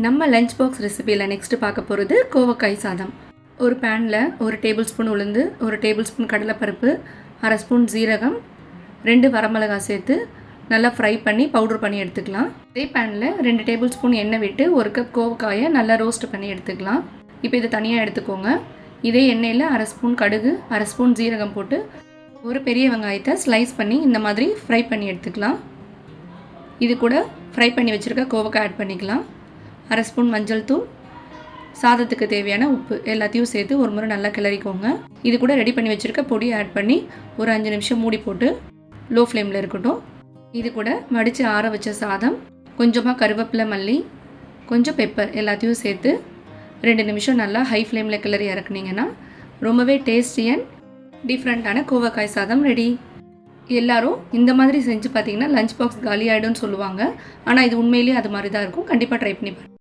நம்ம lunch box ரெசிபியில் next பார்க்க போகிறது கோவக்காய் சாதம். ஒரு பேனில் 1 டேபிள் ஸ்பூன் உளுந்து, 1 டேபிள் ஸ்பூன் கடலைப்பருப்பு, 1/2 ஸ்பூன் ஜீரகம், 2 வரமிளகாய் சேர்த்து நல்லா ஃப்ரை பண்ணி பவுடர் பண்ணி எடுத்துக்கலாம். அதே பேனில் 2 டேபிள் ஸ்பூன் எண்ணெய் விட்டு 1 கப் கோவக்காயை நல்லா ரோஸ்ட் பண்ணி எடுத்துக்கலாம். இப்போ இதை தனியாக எடுத்துக்கோங்க. இதே எண்ணெயில் 1/2 ஸ்பூன் கடுகு, 1/2 ஸ்பூன் ஜீரகம் போட்டு ஒரு பெரிய வெங்காயத்தை ஸ்லைஸ் பண்ணி இந்த மாதிரி ஃப்ரை பண்ணி எடுத்துக்கலாம். இது கூட ஃப்ரை பண்ணி வச்சுருக்க கோவக்காய் ஆட் பண்ணிக்கலாம். 1/2 ஸ்பூன் மஞ்சள் தூள், சாதத்துக்கு தேவையான உப்பு எல்லாத்தையும் சேர்த்து ஒரு முறை நல்லா கிளறிக்கோங்க. இது கூட ரெடி பண்ணி வச்சுருக்க பொடியை ஆட் பண்ணி ஒரு 5 நிமிஷம் மூடி போட்டு லோ ஃப்ளேமில் இருக்கட்டும். இது கூட வடித்து ஆற வச்ச சாதம், கொஞ்சமாக கருவேப்பிலை, மல்லி, கொஞ்சம் பெப்பர் எல்லாத்தையும் சேர்த்து 2 நிமிஷம் நல்லா ஹை ஃப்ளேமில் கிளறி இறக்குனீங்கன்னா ரொம்பவே டேஸ்டி அண்ட் டிஃப்ரெண்ட்டான கோவக்காய் சாதம் ரெடி. எல்லாரும் இந்த மாதிரி செஞ்சு பார்த்தீங்கன்னா லஞ்ச் பாக்ஸ் காலி ஆகிடும்னு சொல்லுவாங்க. ஆனால் இது உண்மையிலேயே அது மாதிரி தான் இருக்கும். கண்டிப்பாக ட்ரை பண்ணி பாருங்கள்.